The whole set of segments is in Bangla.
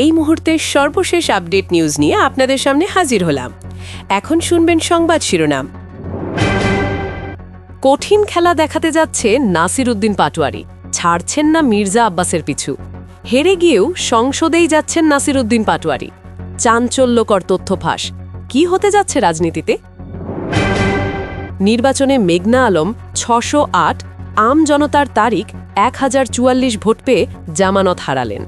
এই মুহূর্তের সর্বশেষ আপডেট নিউজ নিয়ে আপনাদের সামনে হাজির হলাম। এখন শুনবেন সংবাদ শিরোনাম। কঠিন খেলা দেখাতে যাচ্ছে নাসির উদ্দিন পাটোয়ারি, ছাড়ছেন না মির্জা আব্বাসের পিছু। হেরে গিয়েও সংসদেই যাচ্ছেন নাসির উদ্দিন পাটোয়ারি। চাঞ্চল্যকর তথ্য ফাঁস। কি হতে যাচ্ছে রাজনীতিতে? নির্বাচনে মেঘনা আলম ৬০৮, আম জনতার তারিখ ১০৪৪ ভোট পেয়ে জামানত হারালেন।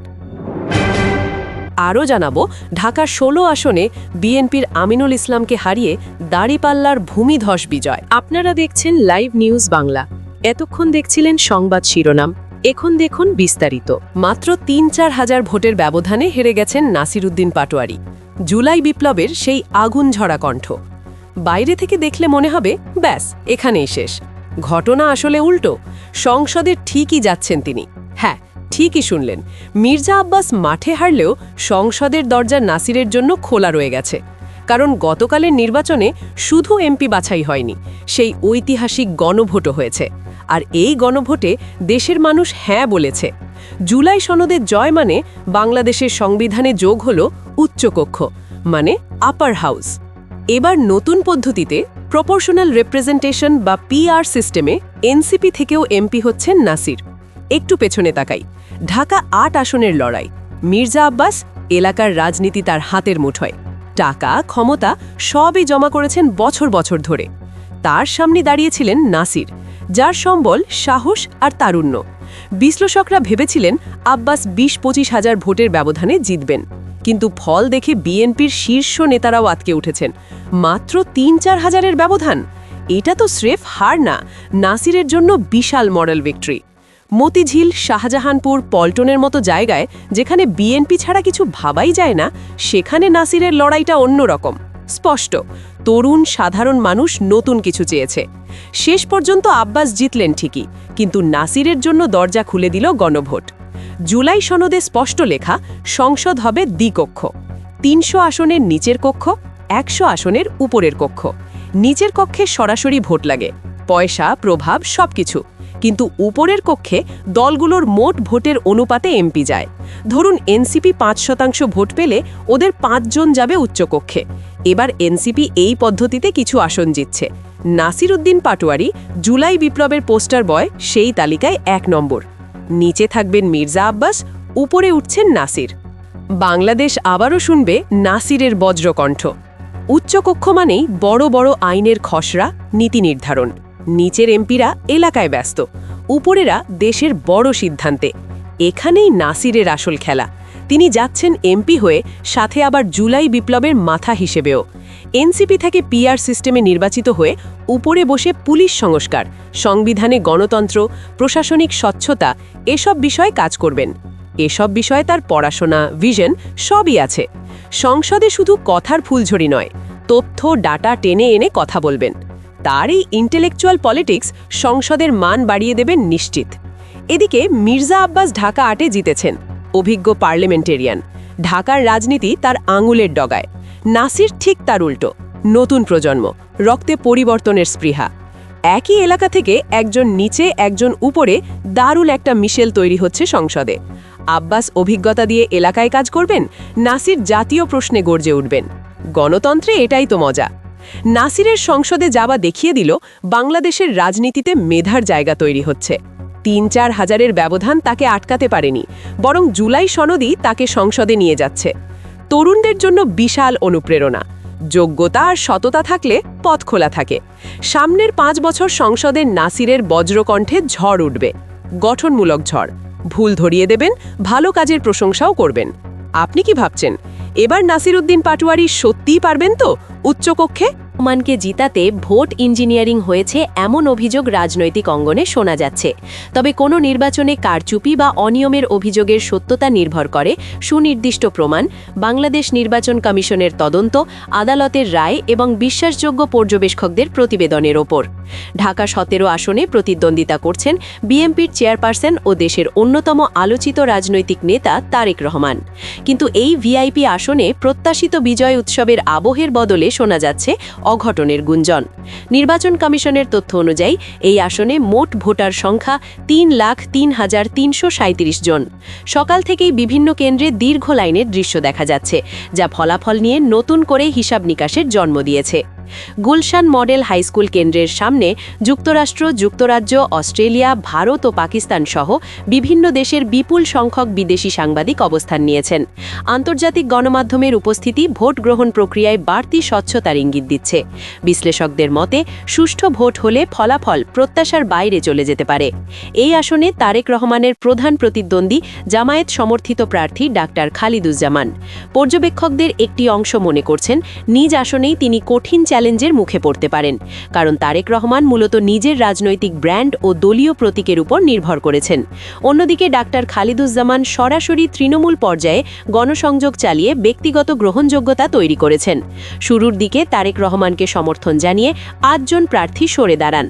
আরও জানাবো, ঢাকা ১৬ আসনে বিএনপির আমিনুল ইসলামকে হারিয়ে দাঁড়িপাল্লার ভূমিধস বিজয়। আপনারা দেখছেন লাইভ নিউজ বাংলা। এতক্ষণ দেখছিলেন সংবাদ শিরোনাম, এখন দেখুন বিস্তারিত। মাত্র ৩-৪ হাজার ভোটের ব্যবধানে হেরে গেছেন নাসির উদ্দিন পাটোয়ারি। জুলাই বিপ্লবের সেই আগুন ঝরা কণ্ঠ। বাইরে থেকে দেখলে মনে হবে ব্যাস এখানেই শেষ। ঘটনা আসলে উল্টো। সংসদে ঠিকই যাচ্ছেন তিনি। হ্যাঁ, ঠিকই শুনলেন, মির্জা আব্বাস মাঠে হারলেও সংসদের দরজা নাসিরের জন্য খোলা রয়ে গেছে। কারণ গতকালের নির্বাচনে শুধু এমপি বাছাই হয়নি, সেই ঐতিহাসিক গণভোটও হয়েছে। আর এই গণভোটে দেশের মানুষ হ্যাঁ বলেছে। জুলাই সনদের জয় মানে বাংলাদেশের সংবিধানে যোগ হল উচ্চকক্ষ, মানে আপার হাউস। এবার নতুন পদ্ধতিতে প্রপোর্শনাল রিপ্রেজেন্টেশন বা পিআর সিস্টেমে এনসিপি থেকেও এমপি হচ্ছেন নাসির। একটু পেছনে তাকাই। ঢাকা ৮ আসনের লড়াই। মির্জা আব্বাস এলাকার রাজনীতি তার হাতের মুঠোয়। টাকা, ক্ষমতা সবই জমা করেছেন বছর বছর ধরে। তার সামনে দাঁড়িয়েছিলেন নাসির, যার সম্বল সাহস আর তারুণ্য। বিশ্লেষকরা ভেবেছিলেন আব্বাস ২০-২৫ হাজার ভোটের ব্যবধানে জিতবেন, কিন্তু ফল দেখে বিএনপির শীর্ষ নেতারাও আটকে উঠেছেন। মাত্র ৩-৪ হাজারের ব্যবধান, এটা তো স্রেফ হার না, নাসিরের জন্য বিশাল মডেল ভিক্টরি। মতিঝিল, শাহজাহানপুর, পল্টনের মতো জায়গায় যেখানে বিএনপি ছাড়া কিছু ভাবাই যায় না, সেখানে নাসিরের লড়াইটা অন্যরকম। স্পষ্ট, তরুণ সাধারণ মানুষ নতুন কিছু চেয়েছে। শেষ পর্যন্ত আব্বাস জিতলেন ঠিকই, কিন্তু নাসিরের জন্য দরজা খুলে দিল গণভোট। জুলাই সনদে স্পষ্ট লেখা, সংসদ হবে দ্বিকক্ষ। ৩০০ আসনের নিচের কক্ষ, ১০০ আসনের উপরের কক্ষ। নিচের কক্ষে সরাসরি ভোট লাগে, পয়সা, প্রভাব সবকিছু। কিন্তু উপরের কক্ষে দলগুলোর মোট ভোটের অনুপাতে এমপি যায়। ধরুন এনসিপি ৫% ভোট পেলে ওদের ৫ জন যাবে উচ্চকক্ষে। এবার এনসিপি এই পদ্ধতিতে কিছু আসন জিতছে। নাসির উদ্দিন পাটোয়ারি, জুলাই বিপ্লবের পোস্টার বয়, সেই তালিকায় ১ নম্বর। নিচে থাকবেন মির্জা আব্বাস, উপরে উঠছেন নাসির। বাংলাদেশ আবারও শুনবে নাসিরের বজ্রকণ্ঠ। উচ্চকক্ষ মানেই বড় বড় আইনের খসড়া, নীতি নির্ধারণ। নিচের এমপিরা এলাকায় ব্যস্ত, উপরেরা দেশের বড় সিদ্ধান্তে। এখানেই নাসিরের আসল খেলা। তিনি যাচ্ছেন এমপি হয়ে, সাথে আবার জুলাই বিপ্লবের মাথা হিসেবেও। এনসিপি থেকে পিআর সিস্টেমে নির্বাচিত হয়ে উপরে বসে পুলিশ সংস্কার, সংবিধানে গণতন্ত্র, প্রশাসনিক স্বচ্ছতা এসব বিষয়ে কাজ করবেন। এসব বিষয়ে তার পড়াশোনা, ভিশন সবই আছে। সংসদে শুধু কথার ফুলঝড়ি নয়, তথ্য ডাটা টেনে এনে কথা বলবেন। তার এই ইন্টেলেকচুয়াল পলিটিক্স সংসদের মান বাড়িয়ে দেবেন নিশ্চিত। এদিকে মির্জা আব্বাস ঢাকা ৮-এ জিতেছেন, অভিজ্ঞ পার্লামেন্টেরিয়ান। ঢাকার রাজনীতি তার আঙুলের ডগায়। নাসির ঠিক তার উল্টো, নতুন প্রজন্ম, রক্তে পরিবর্তনের স্পৃহা। একই এলাকা থেকে একজন নিচে একজন উপরে দারুণ একটা মিশেল তৈরি হচ্ছে সংসদে। আব্বাস অভিজ্ঞতা দিয়ে এলাকায় কাজ করবেন, নাসির জাতীয় প্রশ্নে গর্জে উঠবেন। গণতন্ত্রে এটাই তো মজা। নাসিরের সংসদে যাওয়া দেখিয়ে দিল বাংলাদেশের রাজনীতিতে মেধার জায়গা তৈরি হচ্ছে। ৩-৪ হাজারের ব্যবধান তাকে আটকাতে পারেনি, বরং জুলাই সনদই তাকে সংসদে নিয়ে যাচ্ছে। তরুণদের জন্য বিশাল অনুপ্রেরণা। যোগ্যতা আর সততা থাকলে পথ খোলা থাকে। সামনের ৫ বছর সংসদের নাসিরের বজ্রকণ্ঠে ঝড় উঠবে, গঠনমূলক ঝড়। ভুল ধরিয়ে দেবেন, ভালো কাজের প্রশংসাও করবেন। আপনি কি ভাবছেন, এবার নাসির উদ্দিন পাটোয়ারি সত্যিই পারবেন তো উচ্চকক্ষে? মানকে জিতাতে ভোট ইঞ্জিনিয়ারিং হয়েছে এমন অভিযোগ রাজনৈতিক অঙ্গনে শোনা যাচ্ছে। তবে কোনো নির্বাচনে কারচুপি বা অনিয়মের অভিযোগের সত্যতা নির্ভর করে সুনির্দিষ্ট প্রমাণ, বাংলাদেশ নির্বাচন কমিশনের তদন্ত, আদালতের রায় এবং বিশ্বাসযোগ্য পর্যবেক্ষকদের প্রতিবেদনের ওপর। ঢাকা ১৭ আসনে প্রতিদ্বন্দ্বিতা করছেন বিএনপির চেয়ারপারসন ও দেশের অন্যতম আলোচিত রাজনৈতিক নেতা তারেক রহমান। কিন্তু এই ভিআইপি আসনে প্রত্যাশিত বিজয় উৎসবের আবহের বদলে শোনা যাচ্ছে অঘটনের গুঞ্জন। নির্বাচন কমিশনের তথ্য অনুযায়ী এই আসনে মোট ভোটার সংখ্যা 3,03,337 জন। সকাল থেকেই বিভিন্ন কেন্দ্রে দীর্ঘ লাইনের দৃশ্য দেখা যাচ্ছে, যা ফলাফল নিয়ে নতুন করে হিসাব নিকাশের জন্ম দিয়েছে। গুলশান মডেল হাইস্কুল কেন্দ্রের সামনে যুক্তরাষ্ট্র, যুক্তরাজ্য, অস্ট্রেলিয়া, ভারত ও পাকিস্তান সহ বিভিন্ন দেশের বিপুল সংখ্যক বিদেশি সাংবাদিক অবস্থান নিয়েছেন। আন্তর্জাতিক গণমাধ্যমের উপস্থিতি ভোট গ্রহণ প্রক্রিয়ায় বাড়তি স্বচ্ছতার ইঙ্গিত দিচ্ছে। বিশ্লেষকদের মতে, সুষ্ঠু ভোট হলে ফলাফল প্রত্যাশার বাইরে চলে যেতে পারে। এই আসনে তারেক রহমানের প্রধান প্রতিদ্বন্দ্বী জামায়াত সমর্থিত প্রার্থী ডাক্তার খালিদুজ্জামান। পর্যবেক্ষকদের একটি অংশ মনে করছেন, নিজ আসনেই তিনি কঠিন চ্যালেঞ্জের মুখে পড়তে পারেন, কারণ তারেক রহমান মূলত নিজের রাজনৈতিক ব্র্যান্ড ও দলীয় প্রতীকের উপর নির্ভর করেছেন। অন্যদিকে ডাক্তার খালিদুজ্জামান সরাসরি তৃণমূল পর্যায়ে গণসংযোগ চালিয়ে ব্যক্তিগত গ্রহণযোগ্যতা তৈরি করেছেন। শুরুর দিকে তারেক রহমানকে সমর্থন জানিয়ে 8 জন প্রার্থী সরে দাঁড়ান।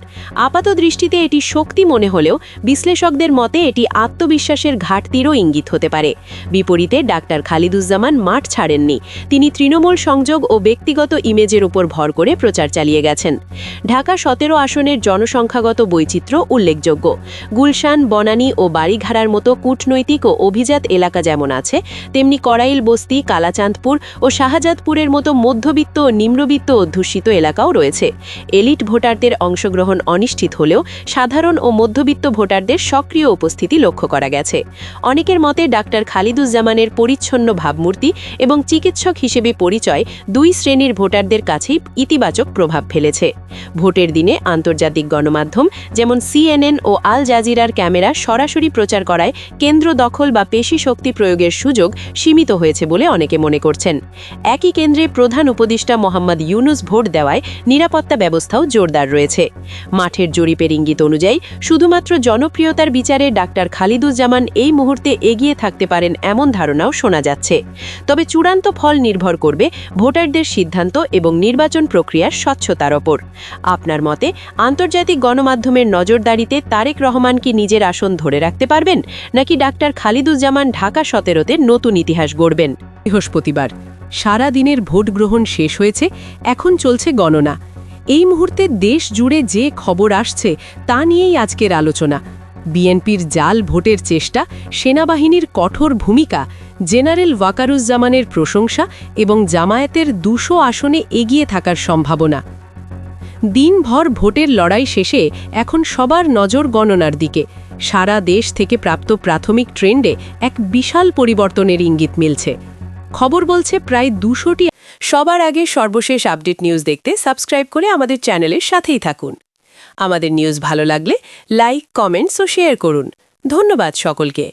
আপাত দৃষ্টিতে এটি শক্তি মনে হলেও বিশ্লেষকদের মতে এটি আত্মবিশ্বাসের ঘাটতিরও ইঙ্গিত হতে পারে। বিপরীতে ডাক্তার খালিদুজ্জামান মাঠ ছাড়েননি। তিনি তৃণমূল সংযোগ ও ব্যক্তিগত ইমেজের উপর ভর করে প্রচার চালিয়ে গেছেন। ঢাকা 17 আসনের জনসংখ্যাগত বৈচিত্র্য উল্লেখযোগ্য। গুলশান, বনানী ও বাড়িঘাড়ার মতো কূটনৈতিক ও অভিজাত এলাকা যেমন আছে, তেমনি করাইল বস্তি, কালাচাঁদপুর ও শাহজাদপুরের মতো মধ্যবিত্ত ও নিম্নবিত্ত অধ্যুষিত এলাকাও রয়েছে। এলিট ভোটারদের অংশগ্রহণ অনিশ্চিত হলেও সাধারণ ও মধ্যবিত্ত ভোটারদের সক্রিয় উপস্থিতি লক্ষ্য করা গেছে। অনেকের মতে ডাক্তার খালিদুজ্জামানের পরিচ্ছন্ন ভাবমূর্তি এবং চিকিৎসক হিসেবে পরিচয় 2 শ্রেণীর ভোটারদের কাছেই ইতিবাচক প্রভাব ফেলেছে। ভোটের দিনে আন্তর্জাতিক গণমাধ্যম যেমন CNN ও আল জাজিরার ক্যামেরা সরাসরি প্রচার করায় কেন্দ্র দখল বা পেশি শক্তি প্রয়োগের সুযোগ সীমিত হয়েছে বলে অনেকে মনে করছেন। একই কেন্দ্রে প্রধান উপদেষ্টা মোহাম্মদ ইউনুস ভোট দেওয়ায় নিরাপত্তা ব্যবস্থাও জোরদার রয়েছে। মাঠের জরিপের ইঙ্গিত অনুযায়ী শুধুমাত্র জনপ্রিয়তার বিচারে ডাক্তার খালিদুজ্জামান এই মুহূর্তে এগিয়ে থাকতে পারেন এমন ধারণাও শোনা যাচ্ছে। তবে চূড়ান্ত ফল নির্ভর করবে ভোটারদের সিদ্ধান্ত এবং নির্বাচন প্রক্রিয়ার স্বচ্ছতার ওপর। আপনার মতে আন্তর্জাতিক গণমাধ্যমের নজরদারিতে তারেক রহমান কি নিজের আসন ধরে রাখতে পারবেন, নাকি ডাক্তার খালিদুজ্জামান ঢাকা 17-তে নতুন ইতিহাস গড়বেন? বৃহস্পতিবার সারা দিনের ভোট গ্রহণ শেষ হয়েছে, এখন চলছে গণনা। এই মুহূর্তে দেশ জুড়ে যে খবর আসছে তা নিয়েই আজকের আলোচনা। বিএনপির জাল ভোটের চেষ্টা, সেনাবাহিনীর কঠোর ভূমিকা, জেনারেল ওয়াকারুজ্জামানের প্রশংসা এবং জামায়াতের 200 আসনে এগিয়ে থাকার সম্ভাবনা। দিনভর ভোটের লড়াই শেষে এখন সবার নজর গণনার দিকে। সারা দেশ থেকে প্রাপ্ত প্রাথমিক ট্রেন্ডে এক বিশাল পরিবর্তনের ইঙ্গিত মিলছে। খবর বলছে প্রায় 200টি। সবার আগে সর্বশেষ আপডেট নিউজ দেখতে সাবস্ক্রাইব করে আমাদের চ্যানেলের সাথেই থাকুন। আমাদের নিউজ ভালো লাগলে লাইক, কমেন্টস ও শেয়ার করুন। ধন্যবাদ সকলকে।